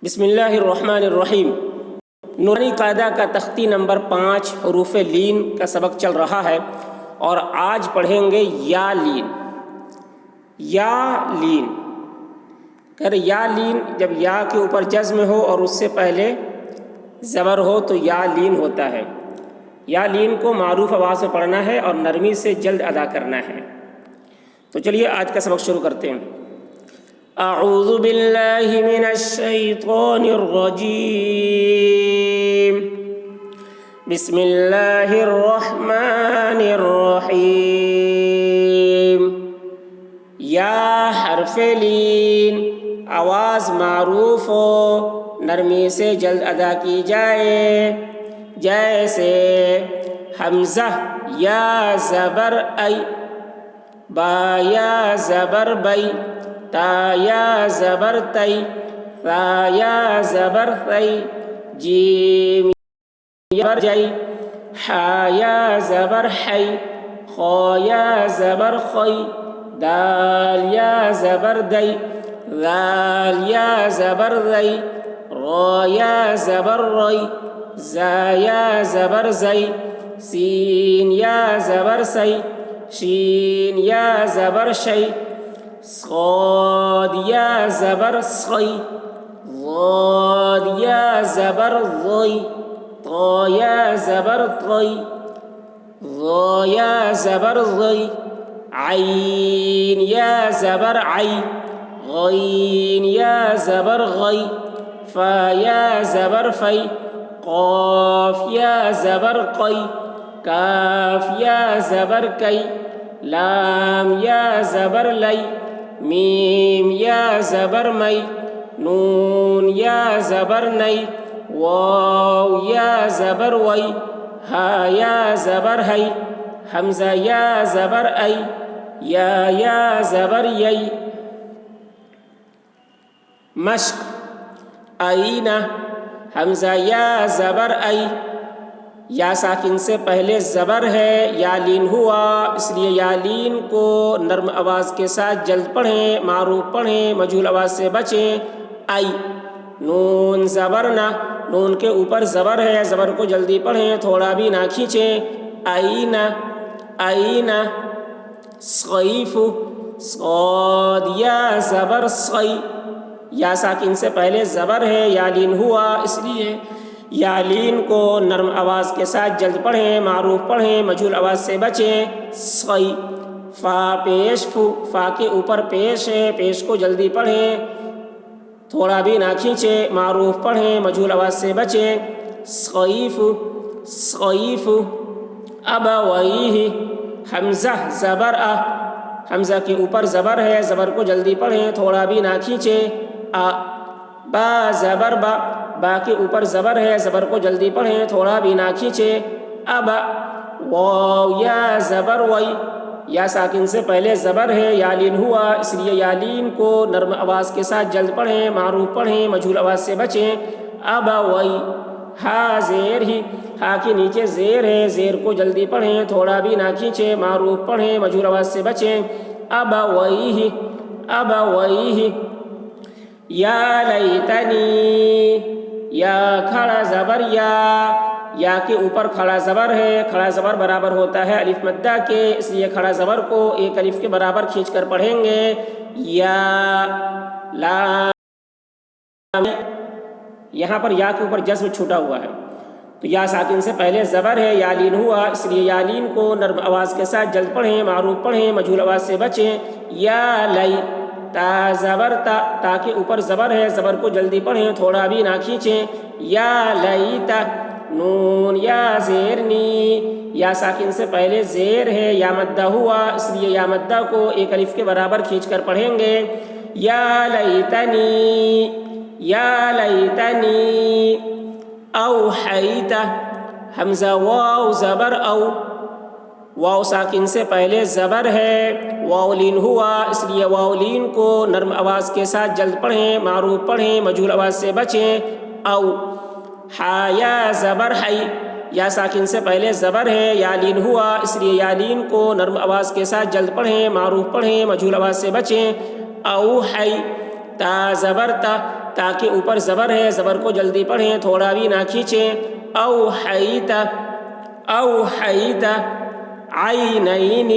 بسم اللہ الرحمن الرحیم۔ نورانی قاعدہ کا تختی نمبر 5 حروف لین کا سبق چل رہا ہے اور آج پڑھیں گے یا لین۔ یا لین یا لین جب یا کے اوپر جزم ہو اور اس سے پہلے زبر ہو تو یا لین ہوتا ہے۔ یا لین کو معروف آواز میں پڑھنا ہے اور نرمی سے جلد ادا کرنا ہے۔ تو چلیے آج کا سبق شروع کرتے ہیں۔ اعوذ باللہ من الشیطان الرجیم، بسم اللہ الرحمن الرحیم۔ یا حرف لین آواز معروف ہو، نرمی سے جلد ادا کی جائے، جیسے حمزہ یا زبر ای، با یا زبر بئی، تا یا زبر تی، ثا یا زبر ثی، جیم یا جی، حا یا زبر حی، خا یا زبر خی، دال یا زبر دی، ذال یا زبر ذی، را یا زبر ری، زا یا زبر زی، سین یا زبر سی، شین یا زبر شی، صاد یا زبر صی، ضاد یا زبر ضی، طا یا زبر طی، ظا یا زبر ضی، عین یا زبر عی، غین یا زبر غی، فا یا زبر فی، قاف یا زبر قی، کاف یا زبر کی، لام یا زبر لی، میم یا زبر می، نون یا زبر نی، واو یا زبر وی، ہا یا زبر ہی، حمزہ یا زبر ای، یا زبر یی۔ مشق آئینہ حمزہ یا زبر ای، یا ساکن سے پہلے زبر ہے، یا لین ہوا، اس لیے یا لین کو نرم آواز کے ساتھ جلد پڑھیں، معروف پڑھیں، مجہول آواز سے بچیں۔ ای نون زبر نہ، نون کے اوپر زبر ہے، زبر کو جلدی پڑھیں، تھوڑا بھی نہ کھینچیں۔ آئینہ آئینہ، صیف صاد یا زبر صی، یا ساکن سے پہلے زبر ہے، یا لین ہوا، اس لیے یا لین کو نرم آواز کے ساتھ جلد پڑھیں، معروف پڑھیں، مجہول آواز سے بچیں۔ صی فا پیش فو، فا کے اوپر پیش ہے، پیش کو جلدی پڑھیں، تھوڑا بھی نہ کھینچیں، معروف پڑھیں، مجہول آواز سے بچیں۔ صیف صیف، ابویہ حمزہ زبر ا، حمزہ کے اوپر زبر ہے، زبر کو جلدی پڑھیں، تھوڑا بھی نہ کھینچیں۔ با زبر با، با کے اوپر زبر ہے، زبر کو جلدی پڑھیں، تھوڑا بھی نہ کھینچیں۔ ابا واو یا زبر وی، یا ساکن سے پہلے زبر ہے، یا لین ہوا، اس لیے یا لین کو نرم آواز کے ساتھ جلد پڑھیں، معروف پڑھیں، مجہول آواز سے بچیں۔ ابا وی ہا زیر ہی، ہا کے نیچے زیر ہے، زیر کو جلدی پڑھیں، تھوڑا بھی نہ کھینچیں، معروف پڑھیں، مجہول آواز سے بچیں۔ ابا ویہ ابا ویہ، یا لیتنی، یا کھڑا زبر یا کے اوپر کھڑا زبر ہے، کھڑا زبر برابر ہوتا ہے الف مدہ کے، اس لیے کھڑا زبر کو ایک الف کے برابر کھینچ کر پڑھیں گے۔ یا لام، یہاں پر یا کے اوپر جزم چھوٹا ہوا ہے، تو یا ساکن سے پہلے زبر ہے، یا لین ہوا، اس لیے یا لین کو نرم آواز کے ساتھ جلد پڑھیں، معروف پڑھیں، مجہول آواز سے بچیں۔ یا لی تا زبر تا، تا کے اوپر زبر ہے، زبر کو جلدی پڑھیں، تھوڑا بھی نہ کھینچیں۔ یا لیتا نون یا زیر نی، یا ساکن سے پہلے زیر ہے، یا مدہ ہوا، اس لیے یا مدہ کو ایک الف کے برابر کھینچ کر پڑھیں گے۔ یا لیتنی یا لیتنی اوحیت، حمزہ واو زبر او، واو ساکن سے پہلے زبر ہے، واو لین ہوا، اس لیے واو لین کو نرم آواز کے ساتھ جلد پڑھیں، معروف پڑھیں، مجہول آواز سے بچیں۔ او ہا یا زبر حی، یا ساکن سے پہلے زبر ہے، یا لین ہوا، اس لیے یا لین کو نرم آواز کے ساتھ جلد پڑھیں، معروف پڑھیں، مجہول آواز سے بچیں۔ او حی تا زبر تا، تا کے اوپر زبر ہے، زبر کو جلدی پڑھیں، تھوڑا بھی نہ کھینچیں. اوحیت، اوحیت. عینین،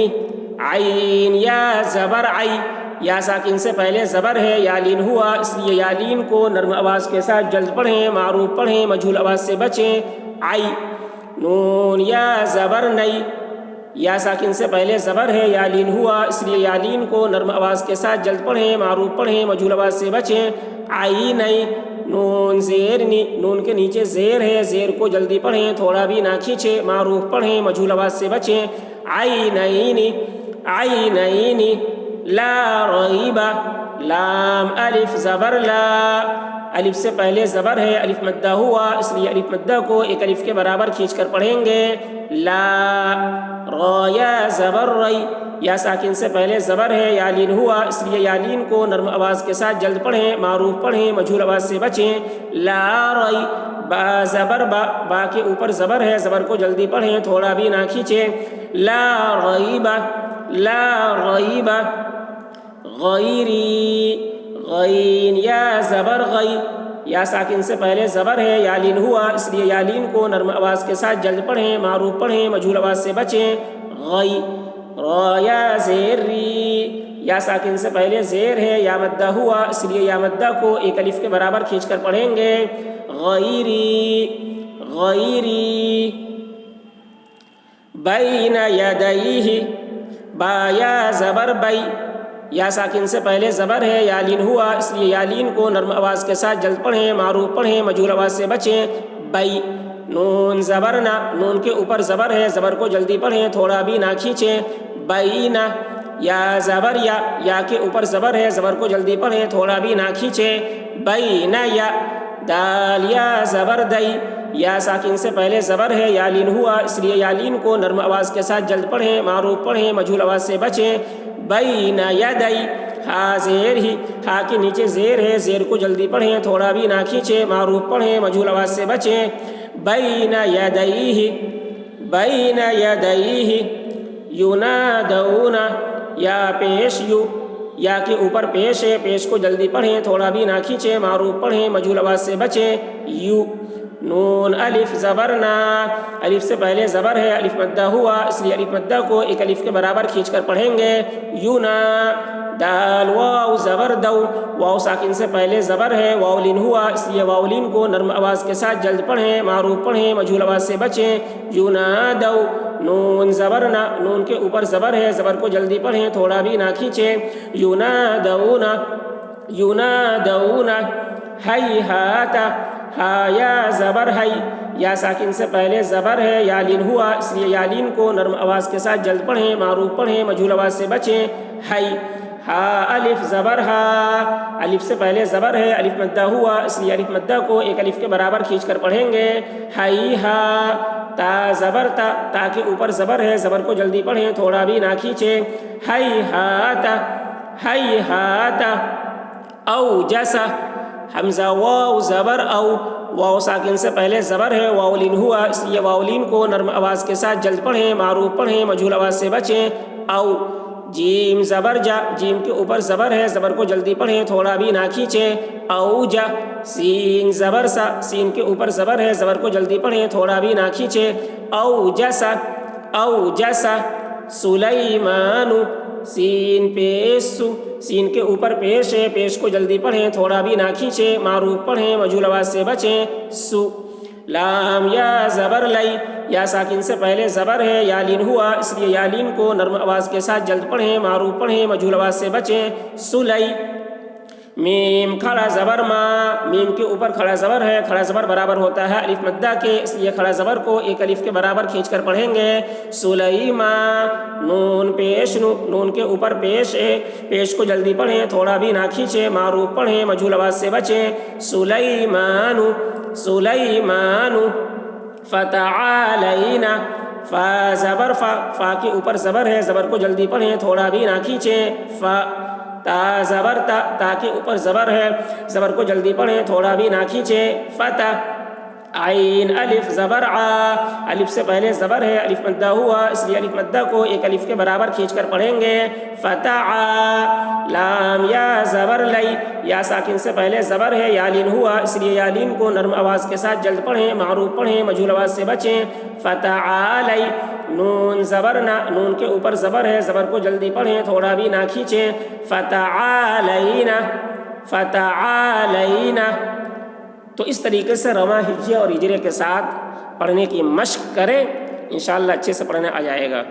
عین یا زبر عی، یا ساکن سے پہلے زبر ہے، یا لین ہوا، اس لیے یا لین کو نرم آواز کے ساتھ جلد پڑھیں، معروف پڑھیں، مجہول آواز سے بچیں. عی. نون یا زبر نئی، یا ساکن سے پہلے زبر ہے، یا لین ہوا، اس لیے یا لین کو نرم آواز کے ساتھ جلد پڑھیں، معروف پڑھیں، مجہول آواز سے بچیں. عینی. نون زیر نی، نون کے نیچے زیر ہے، زیر کو جلدی پڑھیں، تھوڑا بھی نہ کھینچیں، معروف پڑھیں، مجہول آواز سے بچیں. عینین، عینین. لا ریب، لام الف زبر لا، الف سے پہلے زبر ہے، الف مدہ ہوا، اس لیے الف مدہ کو ایک الف کے برابر کھینچ کر پڑھیں گے. لا. را یا زبر ری، یا ساکن سے پہلے زبر ہے، یا لین ہوا، اس لیے یا لین کو نرم آواز کے ساتھ جلد پڑھیں، معروف پڑھیں، مجہول آواز سے بچیں. لا ری. با زبر با، با کے اوپر زبر ہے، زبر کو جلدی پڑھیں، تھوڑا بھی نہ کھینچیں. لا ریب، لا ریب. غیری، غین یا زبر غی، یا ساکن سے پہلے زبر ہے، یا لین ہوا، اس لیے یا لین کو نرم آواز کے ساتھ جلد پڑھیں، معروف پڑھیں، مجہول آواز سے بچیں. غی. را یا زیر ری، یا ساکن سے پہلے زیر ہے، یا مدہ ہوا، اس لیے یا مدہ کو ایک الف کے برابر کھینچ کر پڑھیں گے. غیری، غیری. بین یدیہ، با یا زبر بی، یا ساکن سے پہلے زبر ہے، یا لین ہوا، اس لیے یا لین کو نرم آواز کے ساتھ جلد پڑھیں، معروف پڑھیں، مجہول آواز سے بچیں. بی. نون زبر نہ، نون کے اوپر زبر ہے، زبر کو جلدی پڑھیں، تھوڑا بھی نہ کھینچیں. بینہ. یا زبر یا، یا کے اوپر زبر ہے، زبر کو جلدی پڑھیں، تھوڑا بھی نہ کھینچیں. بینہ یا. دال یا زبر دئی، یا ساکن سے پہلے زبر ہے، یا لین ہوا، اس لیے یا لین کو نرم آواز کے ساتھ جلد پڑھیں، معروف پڑھیں، مجہول آواز سے بچیں. بین یدی. ہا زیر ہی، ہا کے نیچے زیر ہے، زیر کو جلدی پڑھیں، تھوڑا بھی نہ کھینچیں، معروف پڑھیں، مجہول آواز سے بچیں. بین یدیہ، بین یدیہ. ینادون، یا پیش یو، یا کے اوپر پیش ہے، پیش کو جلدی پڑھیں، تھوڑا بھی نہ کھینچیں، معروف پڑھیں، مجہول آواز سے بچیں. یو. نون الف زبر نا، الف سے پہلے زبر ہے، الف مدہ ہوا، اس لیے الف مدہ کو ایک الف کے برابر کھینچ کر پڑھیں گے. یونا. دال واو زبر دو، واو ساکن سے پہلے زبر ہے، واو لین ہوا، اس لیے واو لین کو نرم آواز کے ساتھ جلد پڑھیں، معروف پڑھیں، مجہول آواز سے بچیں. یونادو. نون زبر نہ، نون کے اوپر زبر ہے، زبر کو جلدی پڑھیں، تھوڑا بھی نہ کھینچیں. یونادون، یونادون. ہیہات. ہا یا زبر ہی، یا ساکن سے پہلے زبر ہے، یا لین ہوا، اس لیے یا لین کو نرم آواز کے ساتھ جلد پڑھیں، معروف پڑھیں، مجہول آواز سے بچیں. ہی. ہا الف زبر ہا، الف سے پہلے زبر ہے، الف مدہ ہوا، اس لیے الف مدہ کو ایک الف کے برابر کھینچ کر پڑھیں گے. ہی ہا. تا زبر تا، تا کے اوپر زبر ہے، زبر کو جلدی پڑھیں، تھوڑا بھی نہ کھینچیں. ہی ہات، ہی ہات. او جیسا. حمزہ واو زبر او، واو ساکن سے پہلے زبر ہے، واو لین ہوا، اس لیے واو لین کو نرم آواز کے ساتھ جلد پڑھیں، معروف پڑھیں، مجہول آواز سے بچیں. او. جیم زبر جا، جیم کے اوپر زبر ہے، زبر کو جلدی پڑھیں، تھوڑا بھی نہ کھینچیں. او جا. سین زبر سا، سین کے اوپر زبر ہے، زبر کو جلدی پڑھیں، تھوڑا بھی نہ کھینچیں. او جیسا، او جیسا. سلیمان. سین پیش سو، سین کے اوپر پیش ہے، پیش کو جلدی پڑھیں، تھوڑا بھی نہ کھینچیں، معروف پڑھیں، مجہول آواز سے بچیں. سو. لام یا زبر لئی، یا ساکن سے پہلے زبر ہے، یا لین ہوا، اس لیے یا لین کو نرم آواز کے ساتھ جلد پڑھیں، معروف پڑھیں، مجہول آواز سے بچیں. سلئی. میم کھڑا زبر ما، میم کے اوپر کھڑا زبر ہے، کھڑا زبر برابر ہوتا ہے الف مدہ کے، اس لیے کھڑا زبر کو ایک الف کے برابر کھینچ کر پڑھیں گے. سلیما. نون پیش نو، نون کے اوپر پیش ہے، پیش کو جلدی پڑھیں، تھوڑا بھی نہ کھینچیں، معروف پڑھیں، مجہول آواز سے بچیں. سلیمان. سلیمان. فتعالینا. فا زبر فا، فا کے اوپر زبر ہے، زبر کو جلدی پڑھیں، تھوڑا بھی نہ کھینچیں. فا. تا زبر تا، تا کے اوپر زبر ہے، زبر کو جلدی پڑھیں، تھوڑا بھی نہ کھینچیں. فتح. عین الف زبر آ، الف سے پہلے زبر ہے، الف مدہ ہوا، اس لیے الف مدہ کو ایک الف کے برابر کھینچ کر پڑھیں گے۔ فتع، لام یا زبر لئی، یا ساکن سے پہلے زبر ہے، یا لین ہوا، اس لیے یا لین کو نرم آواز کے ساتھ جلد پڑھیں، معروف پڑھیں، مجہول آواز سے بچیں۔ فتعالی، نون زبر نہ، نون کے اوپر زبر ہے، زبر کو جلدی پڑھیں، تھوڑا بھی نہ کھینچیں۔ فتعالینا، فتعالینا۔ تو اس طریقے سے رواں ہجے اور ہجرے کے ساتھ پڑھنے کی مشق کریں، انشاءاللہ اچھے سے پڑھنے آ جائے گا۔